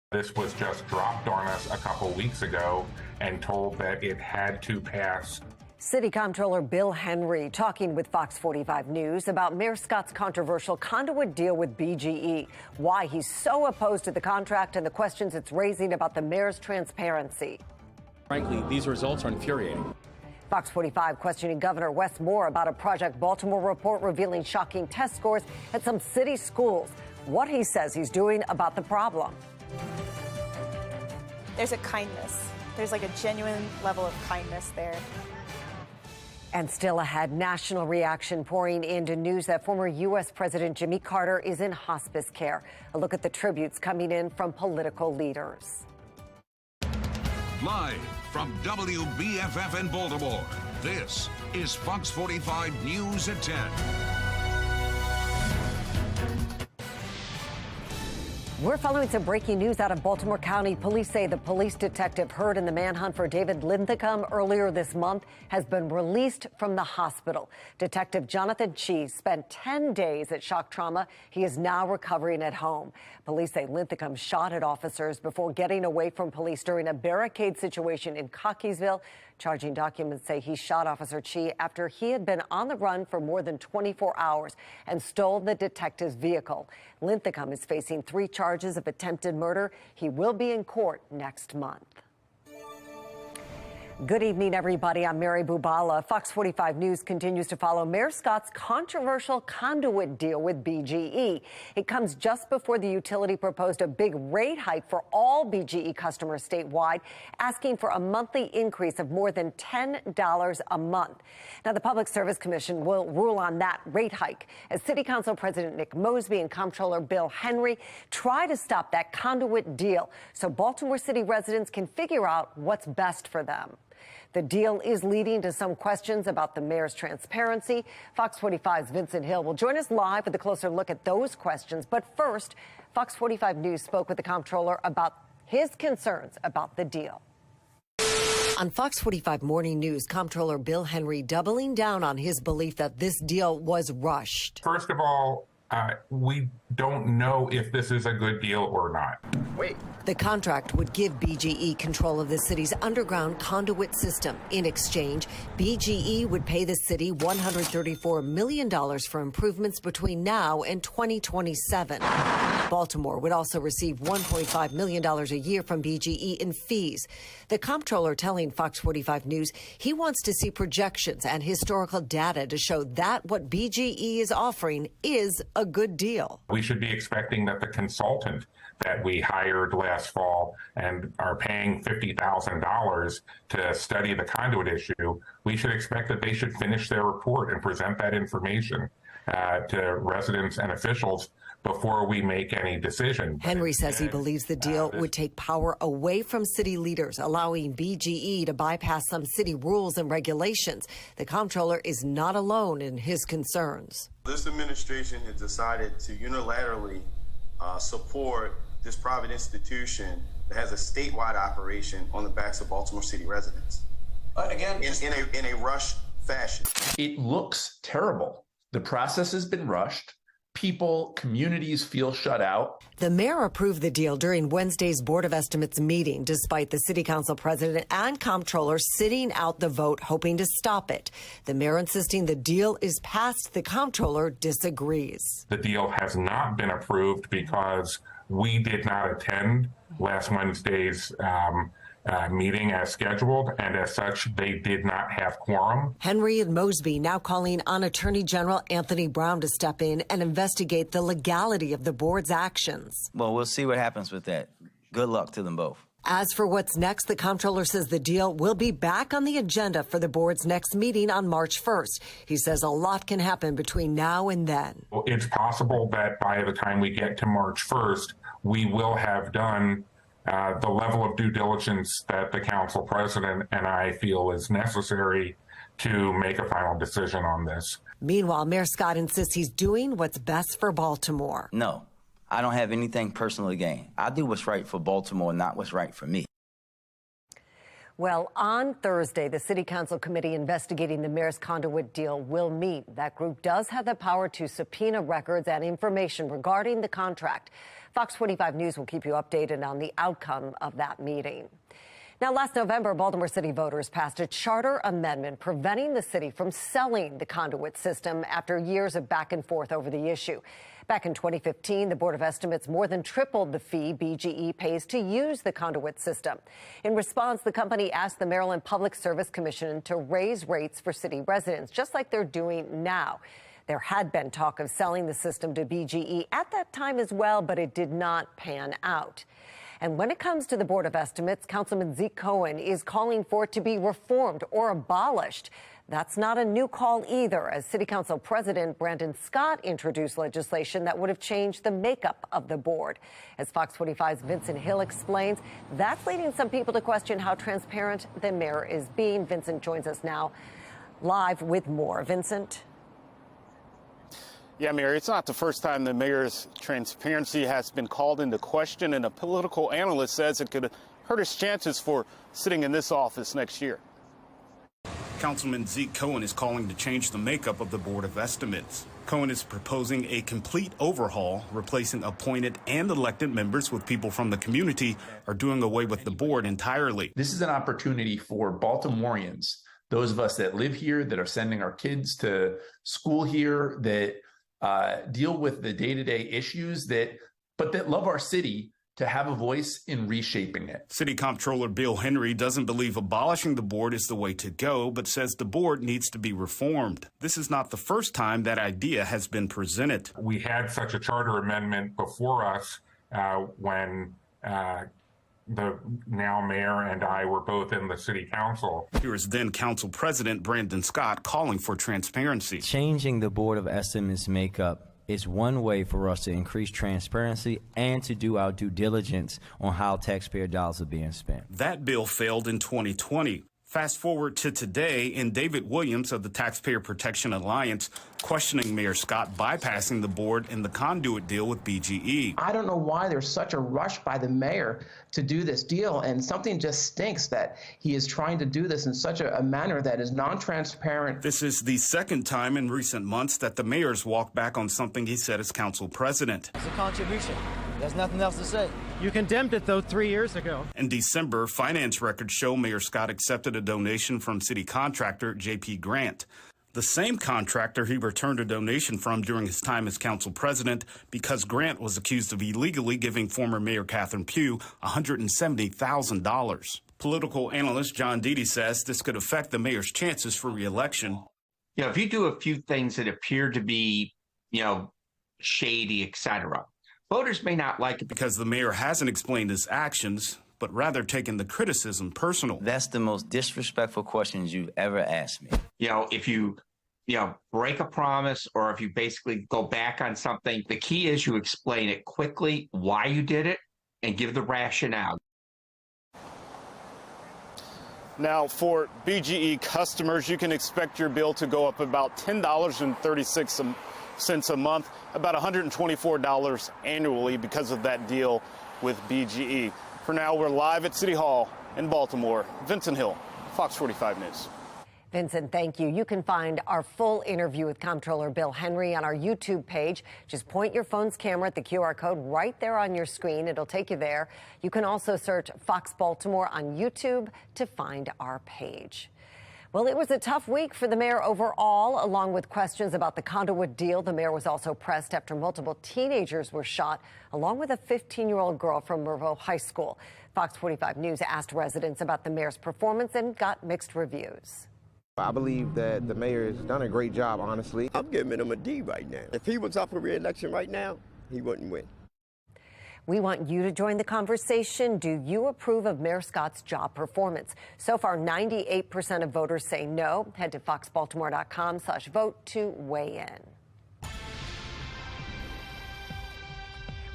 This was just dropped on us a couple weeks ago and told that it had to pass. City Comptroller Bill Henry talking with FOX45 News about Mayor Scott's controversial Conduit deal with BGE, why he's so opposed to the contract and the questions it's raising about the mayor's transparency. Frankly, these results are infuriating. FOX45 questioning Governor Wes Moore about a Project Baltimore report revealing shocking test scores at some city schools. What he says he's doing about the problem. There's a kindness. There's like a genuine level of kindness there. And still ahead, national reaction pouring into news that former U.S. President Jimmy Carter is in hospice care. A look at the tributes coming in from political leaders. Live from WBFF in Baltimore, this is Fox 45 News at 10. We're following some breaking news out of Baltimore County. Police say the police detective heard in the manhunt for David Linthicum earlier this month has been released from the hospital. Detective Jonathan Cheese spent 10 days at shock trauma. He is now recovering at home. Police say Linthicum shot at officers before getting away from police during a barricade situation in Cockeysville. Charging documents say he shot Officer Chi after he had been on the run for more than 24 hours and stole the detective's vehicle. Linthicum is facing 3 charges of attempted murder. He will be in court next month. Good evening, everybody. I'm Mary Bubala. Fox 45 News continues to follow Mayor Scott's controversial Conduit deal with BGE. It comes just before the utility proposed a big rate hike for all BGE customers statewide, asking for a monthly increase of more than $10 a month. Now, the Public Service Commission will rule on that rate hike as City Council President Nick Mosby and Comptroller Bill Henry try to stop that Conduit deal so Baltimore City residents can figure out what's best for them. The deal is leading to some questions about the mayor's transparency. Fox 45's Vincent Hill will join us live with a closer look at those questions. But first, Fox 45 News spoke with the comptroller about his concerns about the deal. On Fox 45 Morning News, Comptroller Bill Henry doubling down on his belief that this deal was rushed. First of all, we don't know if this is a good deal or not. Wait. The contract would give BGE control of the city's underground conduit system. In exchange, BGE would pay the city $134 million for improvements between now and 2027. Baltimore would also receive $1.5 million a year from BGE in fees. The comptroller telling Fox 45 News he wants to see projections and historical data to show that what BGE is offering is a good deal. We should be expecting that the consultant that we hired last fall and are paying $50,000 to study the conduit issue, we should expect that they should finish their report and present that information to residents and officials before we make any decision. Henry says he believes the deal would take power away from city leaders, allowing BGE to bypass some city rules and regulations. The comptroller is not alone in his concerns. This administration has decided to unilaterally support this private institution that has a statewide operation on the backs of Baltimore City residents. Again, in a rush fashion. It looks terrible. The process has been rushed. People, communities feel shut out. The mayor approved the deal during Wednesday's Board of Estimates meeting, despite the city council president and comptroller sitting out the vote, hoping to stop it. The mayor insisting the deal is passed. The comptroller disagrees. The deal has not been approved because we did not attend last Wednesday's meeting as scheduled, and as such, they did not have quorum. Henry and Mosby now calling on Attorney General Anthony Brown to step in and investigate the legality of the board's actions. Well, we'll see what happens with that. Good luck to them both. As for what's next, the comptroller says the deal will be back on the agenda for the board's next meeting on March 1st. He says a lot can happen between now and then. Well, it's possible that by the time we get to March 1st, we will have done the level of due diligence that the council president and I feel is necessary to make a final decision on this. Meanwhile, Mayor Scott insists he's doing what's best for Baltimore. No, I don't have anything personal to gain. I do what's right for Baltimore, not what's right for me. Well, on Thursday, the City Council committee investigating the mayor's Conduit deal will meet. That group does have the power to subpoena records and information regarding the contract. Fox 45 News will keep you updated on the outcome of that meeting. Now, last November, Baltimore City voters passed a charter amendment preventing the city from selling the Conduit system after years of back and forth over the issue. Back in 2015, the Board of Estimates more than tripled the fee BGE pays to use the Conduit system. In response, the company asked the Maryland Public Service Commission to raise rates for city residents, just like they're doing now. There had been talk of selling the system to BGE at that time as well, but it did not pan out. And when it comes to the Board of Estimates, Councilman Zeke Cohen is calling for it to be reformed or abolished. That's not a new call either, as City Council President Brandon Scott introduced legislation that would have changed the makeup of the board. As Fox 45's Vincent Hill explains, that's leading some people to question how transparent the mayor is being. Vincent joins us now live with more. Vincent? Yeah, Mary, it's not the first time the mayor's transparency has been called into question, and a political analyst says it could hurt his chances for sitting in this office next year. Councilman Zeke Cohen is calling to change the makeup of the Board of Estimates. Cohen is proposing a complete overhaul, replacing appointed and elected members with people from the community, or doing away with the board entirely. This is an opportunity for Baltimoreans, those of us that live here, that are sending our kids to school here, that deal with the day-to-day issues, that love our city, to have a voice in reshaping it. City Comptroller Bill Henry doesn't believe abolishing the board is the way to go, but says the board needs to be reformed. This is not the first time that idea has been presented. We had such a charter amendment before us when the now mayor and I were both in the city council. Here is then council president Brandon Scott calling for transparency. Changing the Board of Estimates makeup is one way for us to increase transparency and to do our due diligence on how taxpayer dollars are being spent. That bill failed in 2020. Fast forward to today, and David Williams of the Taxpayer Protection Alliance questioning Mayor Scott bypassing the board in the Conduit deal with BGE. I don't know why there's such a rush by the mayor to do this deal, and something just stinks that he is trying to do this in such a manner that is non-transparent. This is the second time in recent months that the mayor's walked back on something he said as council president. It's a contribution. There's nothing else to say. You condemned it, though, 3 years ago. In December, finance records show Mayor Scott accepted a donation from city contractor J.P. Grant. The same contractor he returned a donation from during his time as council president because Grant was accused of illegally giving former Mayor Catherine Pugh $170,000. Political analyst John Deedy says this could affect the mayor's chances for re-election. You know, if you do a few things that appear to be, shady, etc., voters may not like it. Because the mayor hasn't explained his actions, but rather taken the criticism personal. That's the most disrespectful questions you've ever asked me. If you break a promise, or if you basically go back on something, the key is you explain it quickly, why you did it, and give the rationale. Now, for BGE customers, you can expect your bill to go up about $10.36 a month, about $124 annually because of that deal with BGE. For now, we're live at City Hall in Baltimore. Vincent Hill, Fox 45 News. Vincent, thank you. You can find our full interview with Comptroller Bill Henry on our YouTube page. Just point your phone's camera at the QR code right there on your screen. It'll take you there. You can also search Fox Baltimore on YouTube to find our page. Well, it was a tough week for the mayor overall, along with questions about the Conduit deal. The mayor was also pressed after multiple teenagers were shot, along with a 15-year-old girl from Mervo High School. Fox 45 News asked residents about the mayor's performance and got mixed reviews. I believe that the mayor has done a great job, honestly. I'm giving him a D right now. If he was up for re-election right now, he wouldn't win. We want you to join the conversation. Do you approve of Mayor Scott's job performance? So far, 98% of voters say no. Head to foxbaltimore.com/vote to weigh in.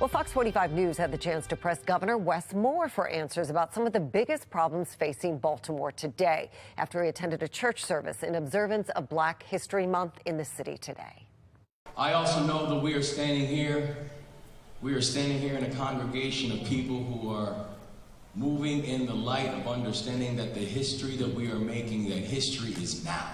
Well, Fox 45 News had the chance to press Governor Wes Moore for answers about some of the biggest problems facing Baltimore today after he attended a church service in observance of Black History Month in the city today. I also know that we are standing here in a congregation of people who are moving in the light of understanding that the history that we are making, that history is now.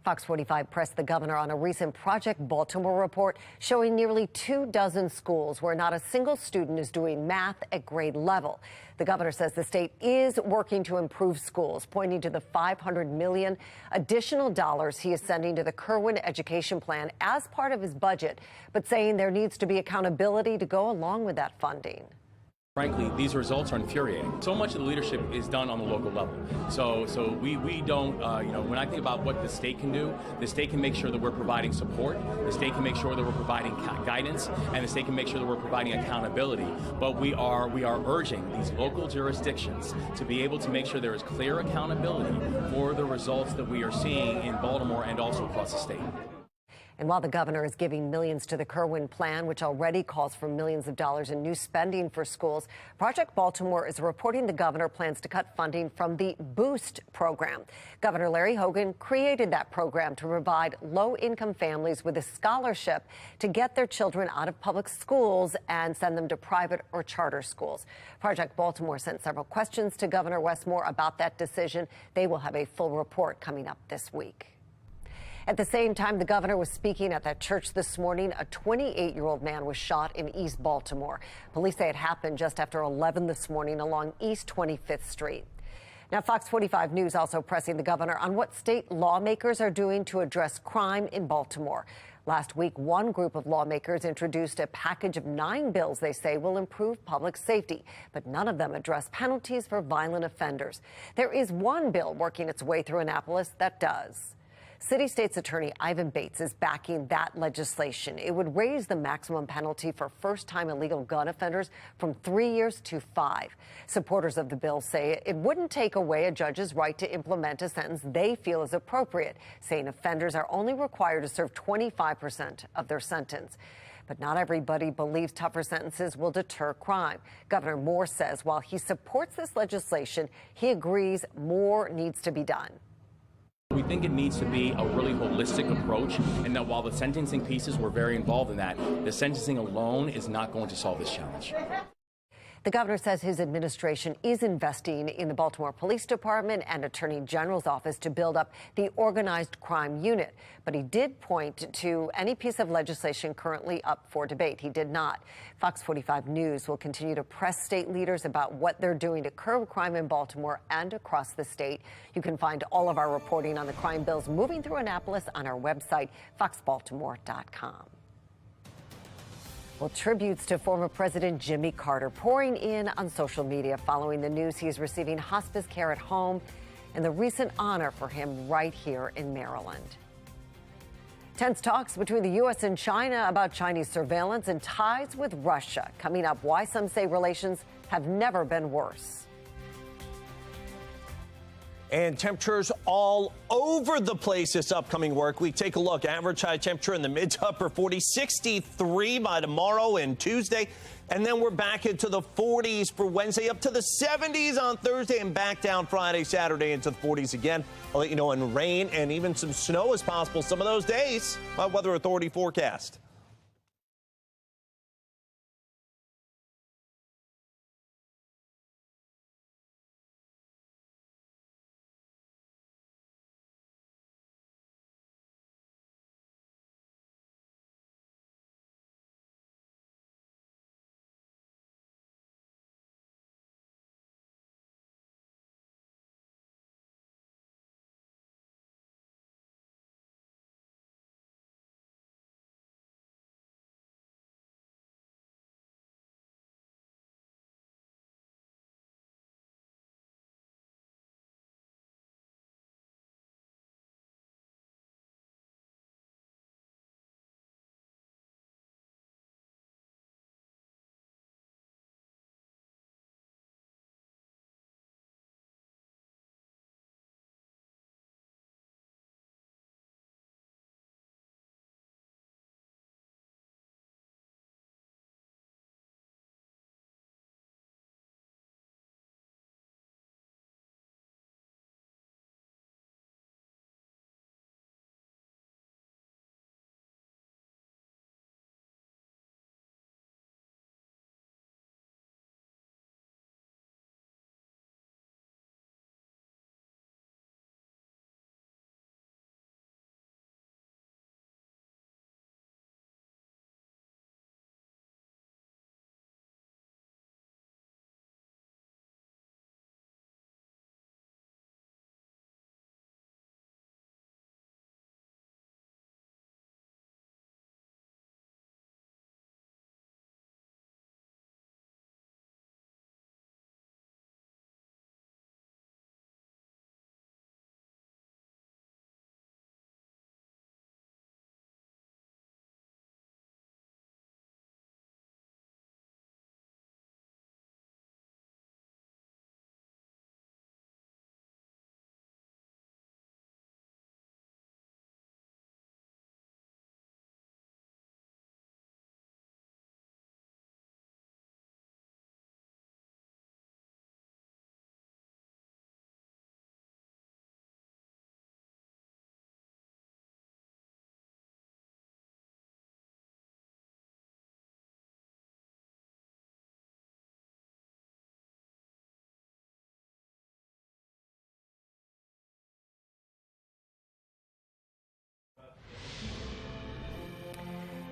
Fox 45 pressed the governor on a recent Project Baltimore report showing nearly 24 schools where not a single student is doing math at grade level. The governor says the state is working to improve schools, pointing to the $500 million additional dollars he is sending to the Kerwin education plan as part of his budget, but saying there needs to be accountability to go along with that funding. Frankly, these results are infuriating. So much of the leadership is done on the local level. So we don't, when I think about what the state can do, the state can make sure that we're providing support, the state can make sure that we're providing guidance, and the state can make sure that we're providing accountability. But we are urging these local jurisdictions to be able to make sure there is clear accountability for the results that we are seeing in Baltimore and also across the state. And while the governor is giving millions to the Kerwin plan, which already calls for millions of dollars in new spending for schools, Project Baltimore is reporting the governor plans to cut funding from the Boost program. Governor Larry Hogan created that program to provide low-income families with a scholarship to get their children out of public schools and send them to private or charter schools. Project Baltimore sent several questions to Governor Westmore about that decision. They will have a full report coming up this week. At the same time the governor was speaking at that church this morning, a 28-year-old man was shot in East Baltimore. Police say it happened just after 11 this morning along East 25th Street. Now, Fox 45 News also pressing the governor on what state lawmakers are doing to address crime in Baltimore. Last week, one group of lawmakers introduced a package of 9 bills they say will improve public safety, but none of them address penalties for violent offenders. There is one bill working its way through Annapolis that does. City State's Attorney Ivan Bates is backing that legislation. It would raise the maximum penalty for first-time illegal gun offenders from 3 years to 5. Supporters of the bill say it wouldn't take away a judge's right to implement a sentence they feel is appropriate, saying offenders are only required to serve 25% of their sentence. But not everybody believes tougher sentences will deter crime. Governor Moore says while he supports this legislation, he agrees more needs to be done. We think it needs to be a really holistic approach, and that while the sentencing pieces were very involved in that, the sentencing alone is not going to solve this challenge. The governor says his administration is investing in the Baltimore Police Department and Attorney General's office to build up the organized crime unit. But he did point to any piece of legislation currently up for debate. He did not. Fox 45 News will continue to press state leaders about what they're doing to curb crime in Baltimore and across the state. You can find all of our reporting on the crime bills moving through Annapolis on our website, foxbaltimore.com. Well, tributes to former President Jimmy Carter pouring in on social media following the news he is receiving hospice care at home and the recent honor for him right here in Maryland. Tense talks between the U.S. and China about Chinese surveillance and ties with Russia. Coming up, why some say relations have never been worse. And temperatures all over the place this upcoming work week. Take a look. Average high temperature in the mid to upper 40s, 63 by tomorrow and Tuesday. And then we're back into the 40s for Wednesday, up to the 70s on Thursday, and back down Friday, Saturday into the 40s again. I'll let you know, and rain and even some snow is possible some of those days. My Weather Authority forecast.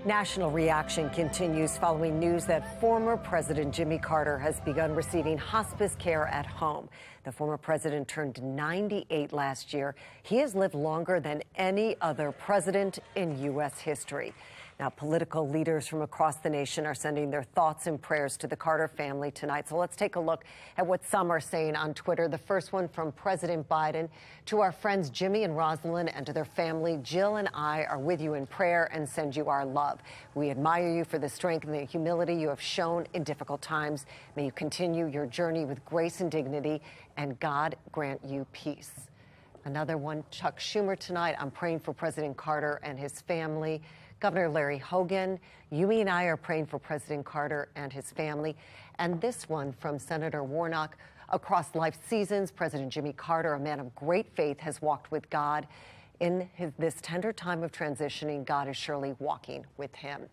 National reaction continues following news that former President Jimmy Carter has begun receiving hospice care at home. The former president turned 98 last year. He has lived longer than any other president in U.S. history. Now, political leaders from across the nation are sending their thoughts and prayers to the Carter family tonight. So let's take a look at what some are saying on Twitter. The first one from President Biden: to our friends Jimmy and Rosalind and to their family, Jill and I are with you in prayer and send you our love. We admire you for the strength and the humility you have shown in difficult times. May you continue your journey with grace and dignity, and God grant you peace. Another one, Chuck Schumer tonight: I'm praying for President Carter and his family. Governor Larry Hogan: Yumi and I are praying for President Carter and his family. And this one from Senator Warnock: across life seasons, President Jimmy Carter, a man of great faith, has walked with God. In this tender time of transitioning, God is surely walking with him.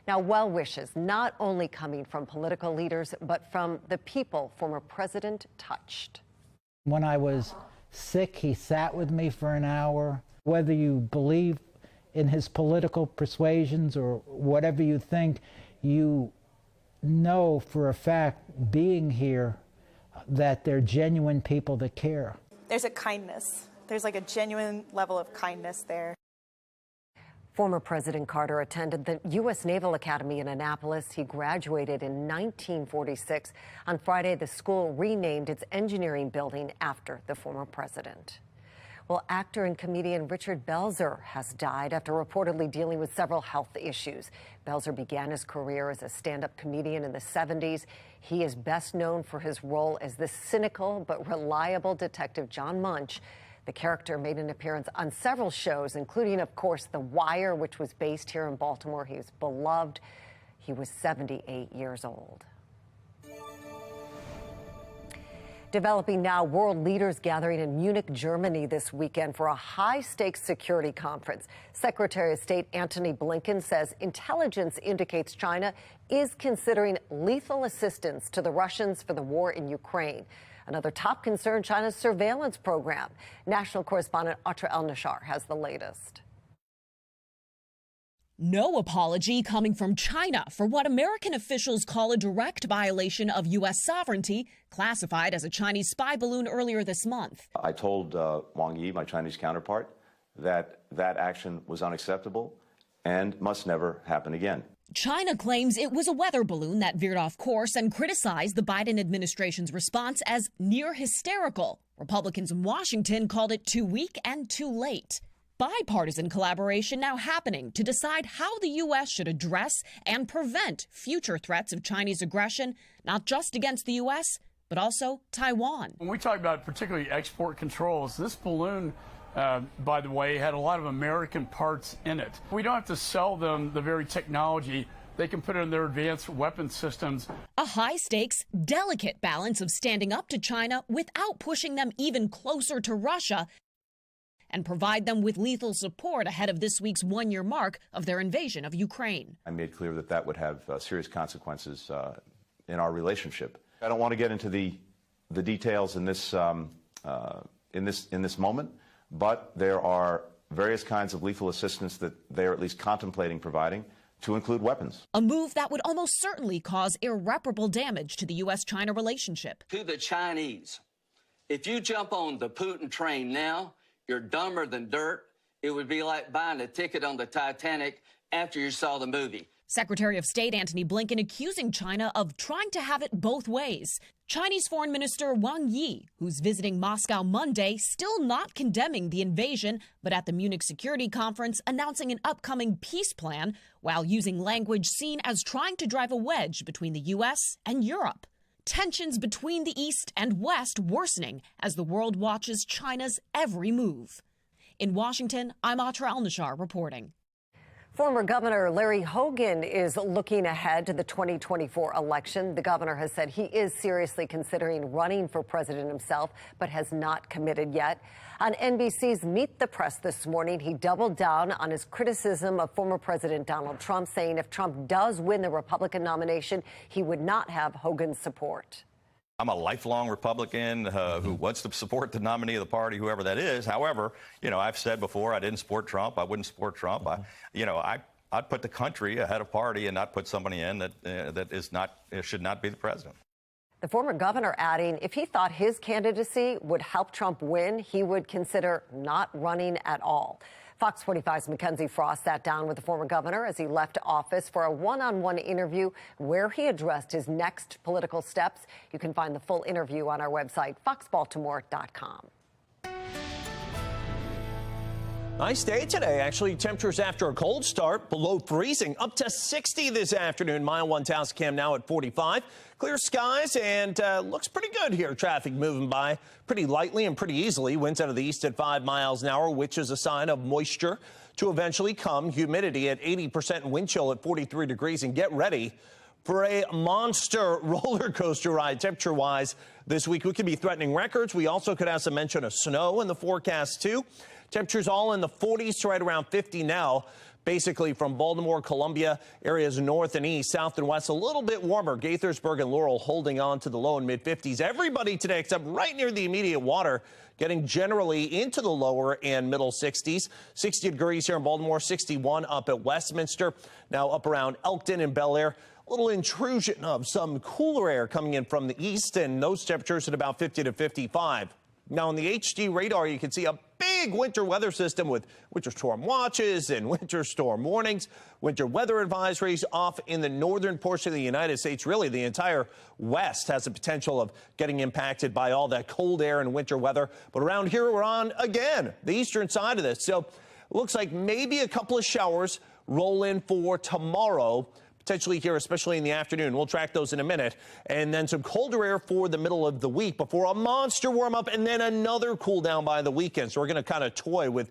Now, well wishes not only coming from political leaders, but from the people former president touched. When I was sick, he sat with me for an hour. Whether you believe in his political persuasions or whatever you think, you know for a fact, being here, that they're genuine people that care. There's a kindness. There's like a genuine level of kindness there. Former President Carter attended the U.S. Naval Academy in Annapolis. He graduated in 1946. On Friday, the school renamed its engineering building after the former president. Well, actor and comedian Richard Belzer has died after reportedly dealing with several health issues. Belzer began his career as a stand-up comedian in the 70s. He is best known for his role as the cynical but reliable detective John Munch. The character made an appearance on several shows, including, of course, The Wire, which was based here in Baltimore. He was beloved. He was 78 years old. Developing now, world leaders gathering in Munich, Germany this weekend for a high-stakes security conference. Secretary of State Antony Blinken says intelligence indicates China is considering lethal assistance to the Russians for the war in Ukraine. Another top concern, China's surveillance program. National correspondent Atra El-Nashar has the latest. No apology coming from China for what American officials call a direct violation of U.S. sovereignty, classified as a Chinese spy balloon earlier this month. I told Wang Yi, my Chinese counterpart, that that action was unacceptable and must never happen again. China claims it was a weather balloon that veered off course and criticized the Biden administration's response as near hysterical. Republicans in Washington called it too weak and too late. Bipartisan collaboration now happening to decide how the U.S. should address and prevent future threats of Chinese aggression, not just against the U.S., but also Taiwan. When we talk about particularly export controls, this balloon, by the way, had a lot of American parts in it. We don't have to sell them the very technology. They can put it in their advanced weapon systems. A high-stakes, delicate balance of standing up to China without pushing them even closer to Russia, and provide them with lethal support ahead of this week's one-year mark of their invasion of Ukraine. I made clear that that would have serious consequences in our relationship. I don't want to get into the details in this moment, but there are various kinds of lethal assistance that they are at least contemplating providing, to include weapons. A move that would almost certainly cause irreparable damage to the U.S.-China relationship. To the Chinese, if you jump on the Putin train now, you're dumber than dirt. It would be like buying a ticket on the Titanic after you saw the movie. Secretary of State Antony Blinken accusing China of trying to have it both ways. Chinese Foreign Minister Wang Yi, who's visiting Moscow Monday, still not condemning the invasion, but at the Munich Security Conference announcing an upcoming peace plan while using language seen as trying to drive a wedge between the U.S. and Europe. Tensions between the East and West worsening as the world watches China's every move. In Washington, I'm Atra El-Nashar reporting. Former Governor Larry Hogan is looking ahead to the 2024 election. The governor has said he is seriously considering running for president himself, but has not committed yet. On NBC's Meet the Press this morning, he doubled down on his criticism of former President Donald Trump, saying if Trump does win the Republican nomination, he would not have Hogan's support. I'm a lifelong Republican who wants to support the nominee of the party, whoever that is. However, I've said before I didn't support Trump. I wouldn't support Trump. I'd put the country ahead of party and not put somebody in that should not be the president. The former governor adding if he thought his candidacy would help Trump win, he would consider not running at all. Fox 45's Mackenzie Frost sat down with the former governor as he left office for a one-on-one interview where he addressed his next political steps. You can find the full interview on our website, foxbaltimore.com. Nice day today, actually. Temperatures after a cold start, below freezing, up to 60 this afternoon. Mile 1 Tascam now at 45. Clear skies and looks pretty good here. Traffic moving by pretty lightly and pretty easily. Winds out of the east at 5 miles an hour, which is a sign of moisture to eventually come. Humidity at 80% and wind chill at 43 degrees. And get ready for a monster roller coaster ride temperature-wise this week. We could be threatening records. We also could have some mention of snow in the forecast, too. Temperatures all in the 40s to right around 50 now. Basically from Baltimore, Columbia, areas north and east, south and west, a little bit warmer. Gaithersburg and Laurel holding on to the low and mid 50s. Everybody today, except right near the immediate water, getting generally into the lower and middle 60s. 60 degrees here in Baltimore, 61 up at Westminster. Now up around Elkton and Bel Air. A little intrusion of some cooler air coming in from the east, and those temperatures at about 50 to 55. Now on the HD radar, you can see a big winter weather system with winter storm watches and winter storm warnings. Winter weather advisories off in the northern portion of the United States. Really, the entire west has the potential of getting impacted by all that cold air and winter weather. But around here, we're on again the eastern side of this. So it looks like maybe a couple of showers roll in for tomorrow. Potentially here, especially in the afternoon. We'll track those in a minute. And then some colder air for the middle of the week before a monster warm up and then another cool down by the weekend. So we're going to kind of toy with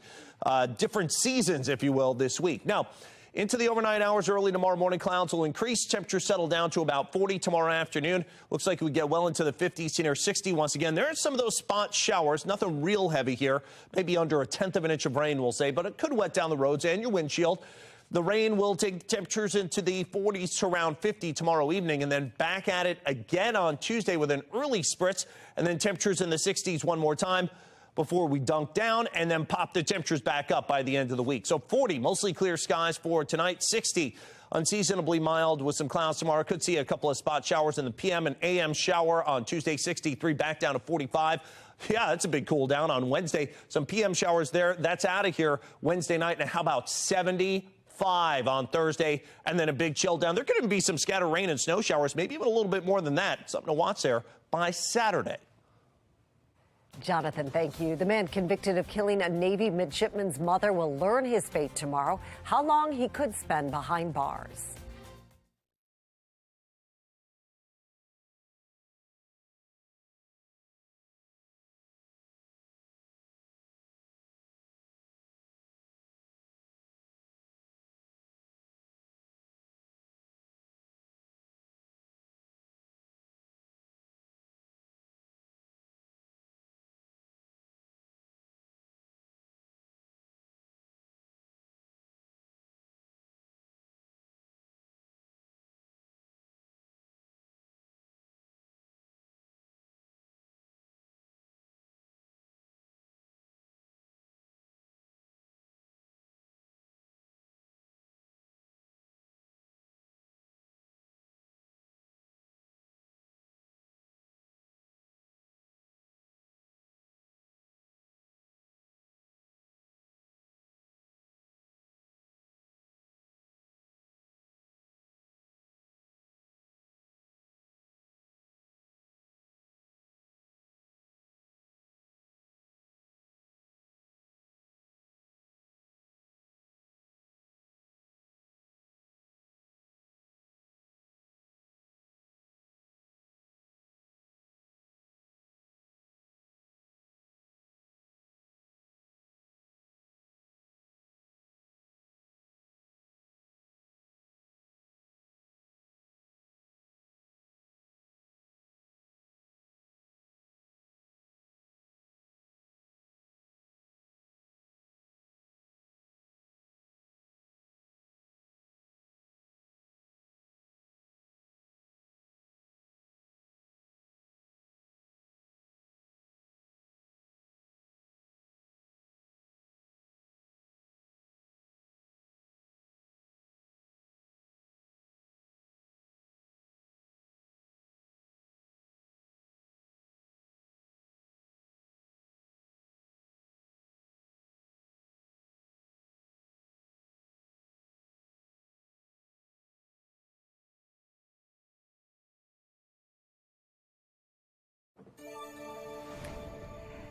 different seasons, if you will, this week. Now, into the overnight hours, early tomorrow morning, clouds will increase. Temperatures settle down to about 40 tomorrow afternoon. Looks like we get well into the 50s to near 60 once again. There are some of those spot showers, nothing real heavy here, maybe under 1/10 of an inch of rain, we'll say, but it could wet down the roads and your windshield. The rain will take temperatures into the 40s to around 50 tomorrow evening, and then back at it again on Tuesday with an early spritz, and then temperatures in the 60s one more time before we dunk down and then pop the temperatures back up by the end of the week. So 40, mostly clear skies for tonight. 60, unseasonably mild with some clouds tomorrow. Could see a couple of spot showers in the PM and AM shower on Tuesday. 63 back down to 45. Yeah, that's a big cool down on Wednesday. Some PM showers there. That's out of here Wednesday night. And how about 75 on Thursday, and then a big chill down. There could even be some scattered rain and snow showers, maybe even a little bit more than that. Something to watch there by Saturday. Jonathan, thank you. The man convicted of killing a Navy midshipman's mother will learn his fate tomorrow. How long he could spend behind bars.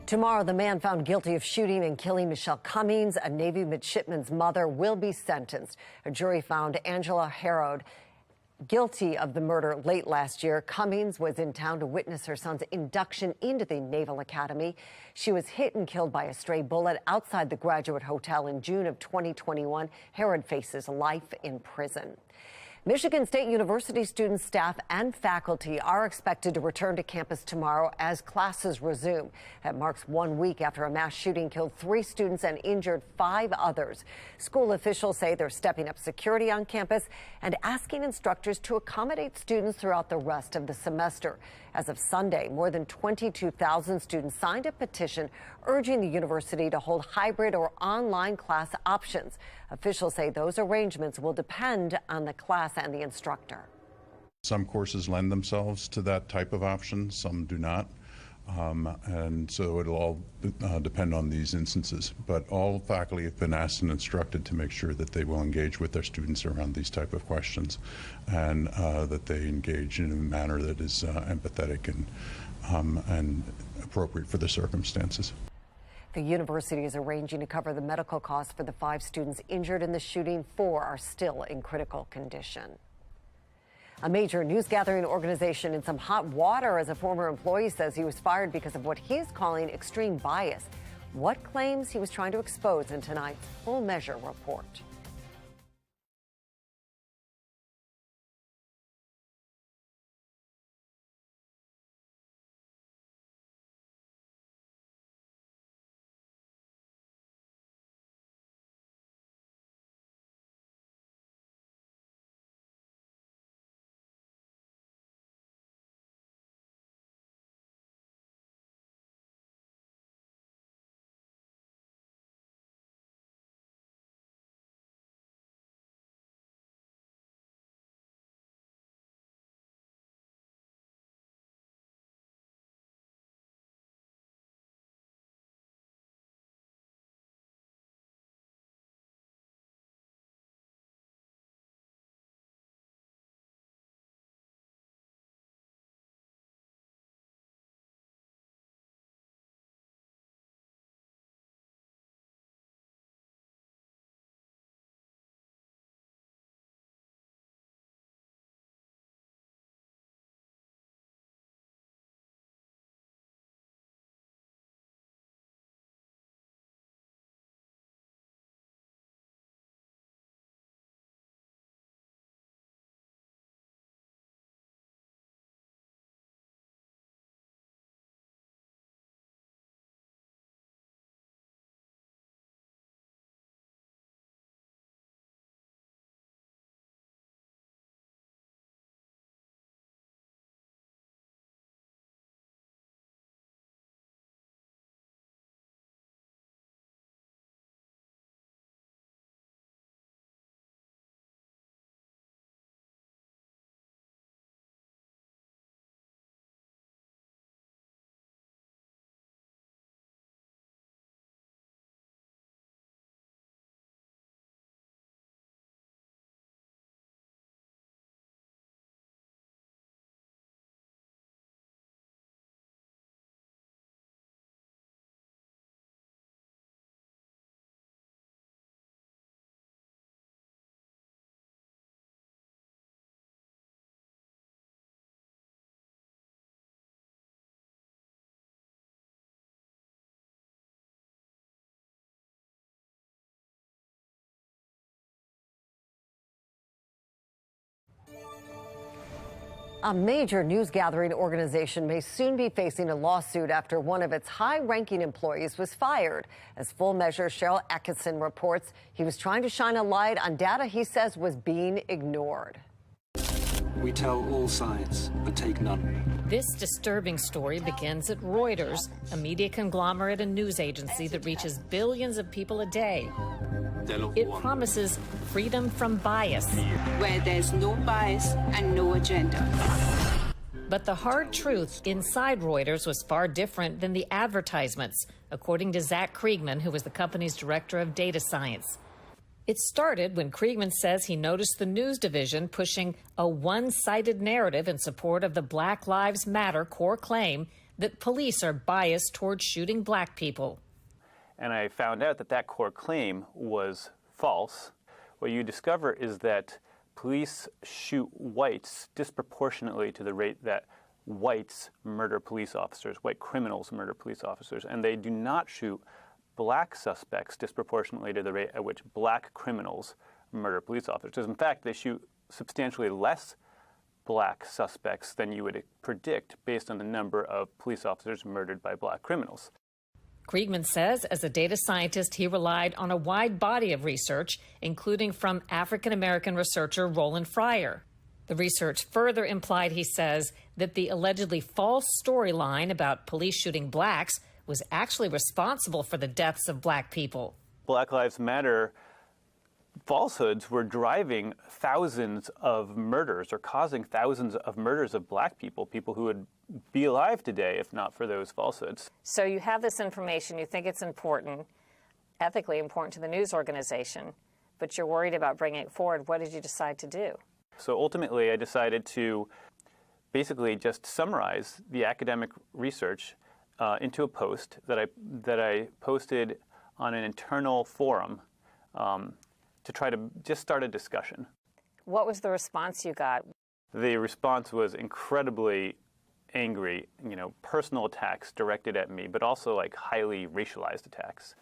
Tomorrow, the man found guilty of shooting and killing Michelle Cummings, a Navy midshipman's mother, will be sentenced. A jury found Angela Harrod guilty of the murder late last year. Cummings was in town to witness her son's induction into the Naval Academy. She was hit and killed by a stray bullet outside the Graduate Hotel in June of 2021. Harrod faces life in prison. Michigan State University students, staff, and faculty are expected to return to campus tomorrow as classes resume. That marks 1 week after a mass shooting killed 3 students and injured 5 others. School officials say they're stepping up security on campus and asking instructors to accommodate students throughout the rest of the semester. As of Sunday, more than 22,000 students signed a petition urging the university to hold hybrid or online class options. Officials say those arrangements will depend on the class and the instructor. Some courses lend themselves to that type of option, some do not. And so it'll all depend on these instances. But all faculty have been asked and instructed to make sure that they will engage with their students around these type of questions, and that they engage in a manner that is empathetic and appropriate for the circumstances. The university is arranging to cover the medical costs for the 5 students injured in the shooting. 4 are still in critical condition. A major news-gathering organization in some hot water as a former employee says he was fired because of what he is calling extreme bias. What claims he was trying to expose in tonight's Full Measure report. A major news-gathering organization may soon be facing a lawsuit after one of its high-ranking employees was fired. As Full Measure's Cheryl Atkinson reports, he was trying to shine a light on data he says was being ignored. We tell all sides, but take none. This disturbing story begins at Reuters, a media conglomerate and news agency that reaches billions of people a day. It promises freedom from bias, where there's no bias and no agenda. But the hard truth inside Reuters was far different than the advertisements, according to Zach Kriegman, who was the company's director of data science. It started when Kriegman says he noticed the news division pushing a one-sided narrative in support of the Black Lives Matter core claim that police are biased towards shooting black people. And I found out that that core claim was false. What you discover is that police shoot whites disproportionately to the rate that whites murder police officers, white criminals murder police officers, and they do not shoot black suspects disproportionately to the rate at which black criminals murder police officers. In fact, they shoot substantially less black suspects than you would predict based on the number of police officers murdered by black criminals. Kriegman says as a data scientist, he relied on a wide body of research, including from African-American researcher Roland Fryer. The research further implied, he says, that the allegedly false storyline about police shooting blacks was actually responsible for the deaths of black people. Black Lives Matter falsehoods were driving thousands of murders or causing thousands of murders of black people, people who would be alive today if not for those falsehoods. So you have this information, you think it's important, ethically important to the news organization, but you're worried about bringing it forward. What did you decide to do? So ultimately, I decided to basically just summarize the academic research into a post that I posted on an internal forum to try to just start a discussion. What was the response you got? The response was incredibly angry, personal attacks directed at me, but also like highly racialized attacks.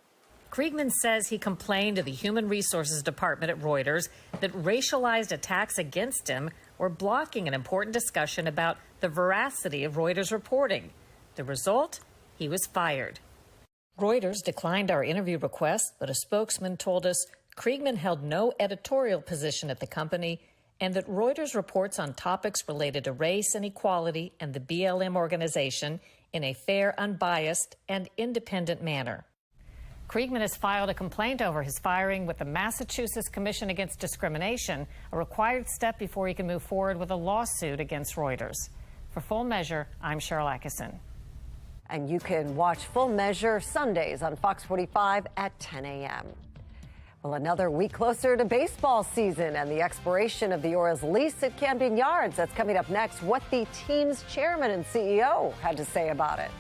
Kriegman says he complained to the Human Resources Department at Reuters that racialized attacks against him were blocking an important discussion about the veracity of Reuters reporting. The result? He was fired. Reuters declined our interview request, but a spokesman told us Kriegman held no editorial position at the company and that Reuters reports on topics related to race and equality and the BLM organization in a fair, unbiased, and independent manner. Kriegman has filed a complaint over his firing with the Massachusetts Commission Against Discrimination, a required step before he can move forward with a lawsuit against Reuters. For Full Measure, I'm Cheryl Atkinson. And you can watch Full Measure Sundays on Fox 45 at 10 a.m. Well, another week closer to baseball season and the expiration of the Orioles lease at Camden Yards. That's coming up next. What the team's chairman and CEO had to say about it.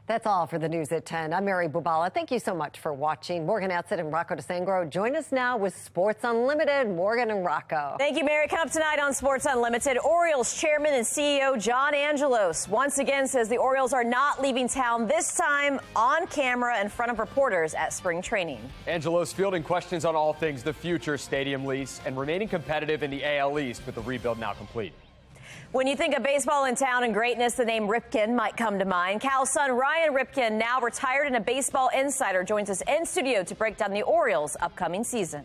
That's all for the news at 10. I'm Mary Bubala. Thank you so much for watching. Morgan Adsett and Rocco DeSangro join us now with Sports Unlimited. Morgan and Rocco. Thank you, Mary. Coming up tonight on Sports Unlimited, Orioles chairman and CEO John Angelos once again says the Orioles are not leaving town, this time on camera in front of reporters at spring training. Angelos fielding questions on all things the future stadium lease and remaining competitive in the AL East with the rebuild now complete. When you think of baseball in town and greatness, the name Ripken might come to mind. Cal's son Ryan Ripken, now retired and a baseball insider, joins us in studio to break down the Orioles' upcoming season.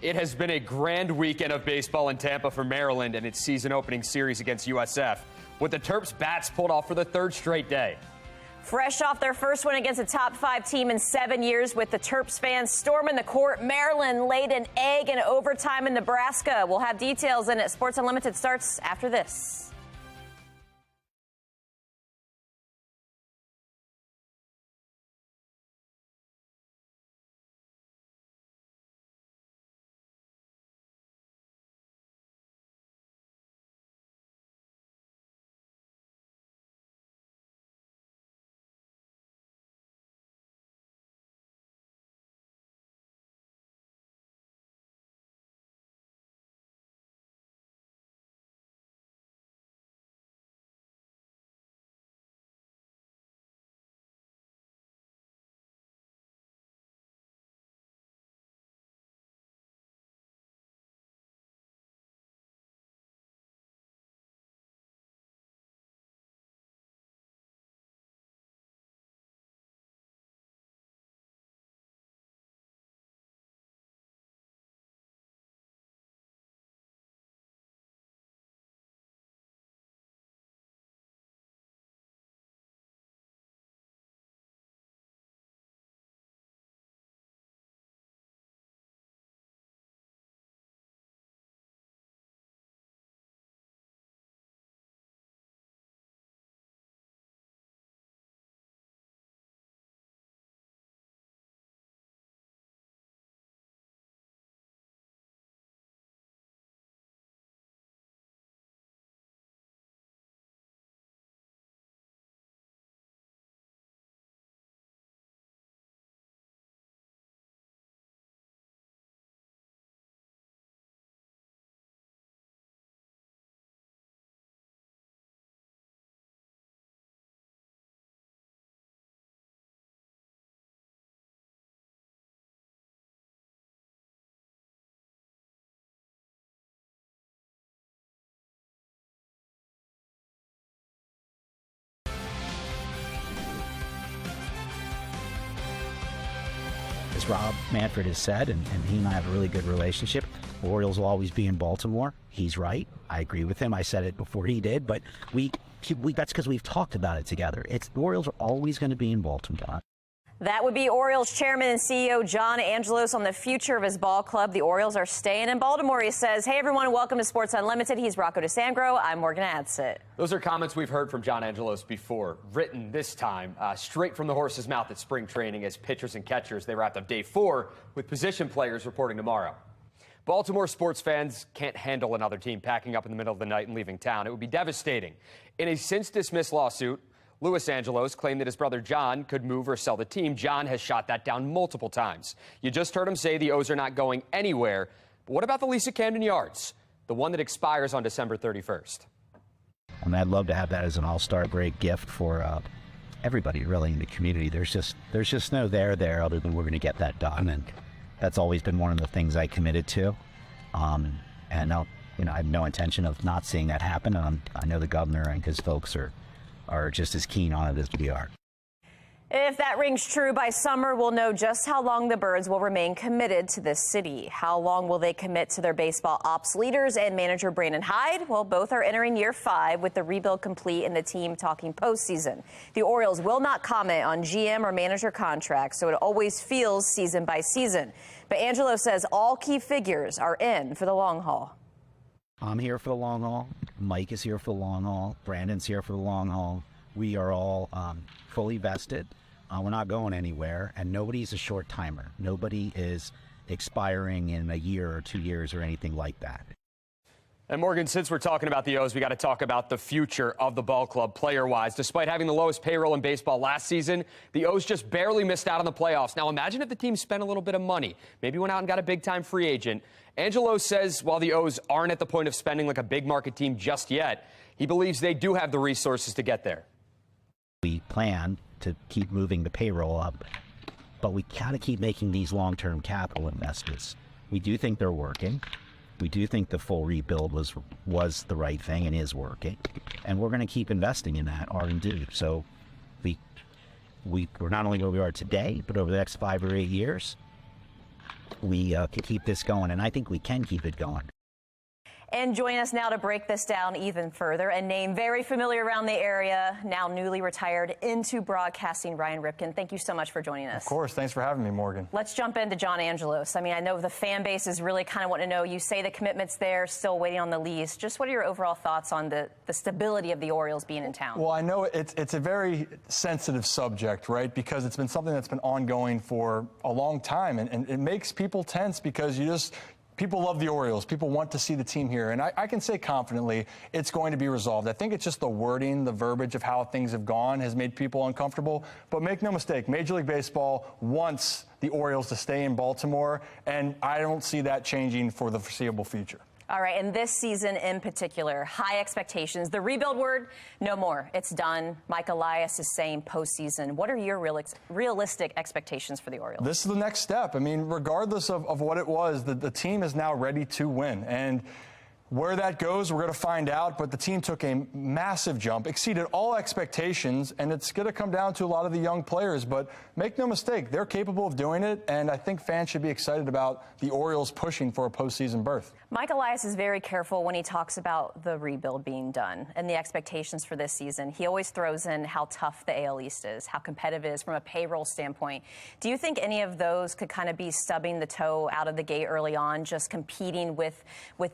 It has been a grand weekend of baseball in Tampa for Maryland and its season opening series against USF, with the Terps' bats pulled off for the third straight day. Fresh off their first win against a top 5 team in 7 years, with the Terps fans storming the court, Maryland laid an egg in overtime in Nebraska. We'll have details in it. Sports Unlimited starts after this. As Rob Manfred has said, and he and I have a really good relationship, the Orioles will always be in Baltimore. He's right. I agree with him. I said it before he did, but that's because we've talked about it together. The Orioles are always going to be in Baltimore. That would be Orioles chairman and CEO John Angelos on the future of his ball club. The Orioles are staying in Baltimore, he says. Hey, everyone, welcome to Sports Unlimited. He's Rocco DeSangro. I'm Morgan Adsett. Those are comments we've heard from John Angelos before, written this time straight from the horse's mouth at spring training as pitchers and catchers. They wrapped up day 4 with position players reporting tomorrow. Baltimore sports fans can't handle another team packing up in the middle of the night and leaving town. It would be devastating. In a since-dismissed lawsuit, Luis Angelos claimed that his brother John could move or sell the team. John has shot that down multiple times. You just heard him say the O's are not going anywhere. But what about the lease at Camden Yards, the one that expires on December 31st? I mean, I'd love to have that as an all-star break gift for everybody, really, in the community. There's just no there other than we're going to get that done, and that's always been one of the things I committed to. And I have no intention of not seeing that happen. I know the governor and his folks are just as keen on it as we are. If that rings true, by summer, we'll know just how long the Birds will remain committed to this city. How long will they commit to their baseball ops leaders and manager Brandon Hyde? Well, both are entering year 5 with the rebuild complete and the team talking postseason. The Orioles will not comment on GM or manager contracts, so it always feels season by season. But Angelo says all key figures are in for the long haul. I'm here for the long haul. Mike is here for the long haul. Brandon's here for the long haul. We are all fully vested. We're not going anywhere, and nobody's a short timer. Nobody is expiring in a year or 2 years or anything like that. And Morgan, since we're talking about the O's, we got to talk about the future of the ball club player-wise. Despite having the lowest payroll in baseball last season, the O's just barely missed out on the playoffs. Now imagine if the team spent a little bit of money, maybe went out and got a big-time free agent. Angelo says while the O's aren't at the point of spending like a big market team just yet, he believes they do have the resources to get there. We plan to keep moving the payroll up, but we got to keep making these long-term capital investments. We do think they're working. We do think the full rebuild was the right thing and is working, and we're going to keep investing in that R&D. So we're not only where we are today, but over the next 5 or 8 years, we can keep this going, and I think we can keep it going. And join us now to break this down even further. A name very familiar around the area, now newly retired into broadcasting, Ryan Ripken. Thank you so much for joining us. Of course. Thanks for having me, Morgan. Let's jump into John Angelos. I mean, I know the fan base is really kind of wanting to know. You say the commitment's there, still waiting on the lease. Just what are your overall thoughts on the stability of the Orioles being in town? Well, I know it's a very sensitive subject, right? Because it's been something that's been ongoing for a long time, and it makes people tense because people love the Orioles. People want to see the team here. And I can say confidently it's going to be resolved. I think it's just the wording, the verbiage of how things have gone has made people uncomfortable. But make no mistake, Major League Baseball wants the Orioles to stay in Baltimore, and I don't see that changing for the foreseeable future. All right, and this season in particular, high expectations. The rebuild word, no more. It's done. Mike Elias is saying postseason. What are your realistic expectations for the Orioles? This is the next step. I mean, regardless of what it was, the team is now ready to win. And where that goes, we're going to find out, but the team took a massive jump, exceeded all expectations, and it's going to come down to a lot of the young players. But make no mistake, they're capable of doing it, and I think fans should be excited about the Orioles pushing for a postseason berth. Mike Elias is very careful when he talks about the rebuild being done and the expectations for this season. He always throws in how tough the AL East is, how competitive it is from a payroll standpoint. Do you think any of those could kind of be stubbing the toe out of the gate early on, just competing with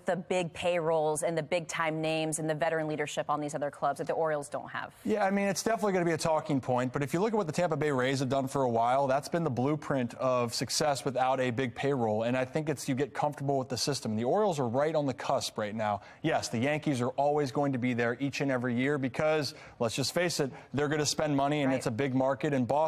the big payrolls and the big-time names and the veteran leadership on these other clubs that the Orioles don't have? Yeah, I mean, it's definitely going to be a talking point, but if you look at what the Tampa Bay Rays have done for a while, that's been the blueprint of success without a big payroll, and I think you get comfortable with the system. The Orioles are right on the cusp right now. Yes, the Yankees are always going to be there each and every year because, let's just face it, they're going to spend money, and it's a big market in Boston.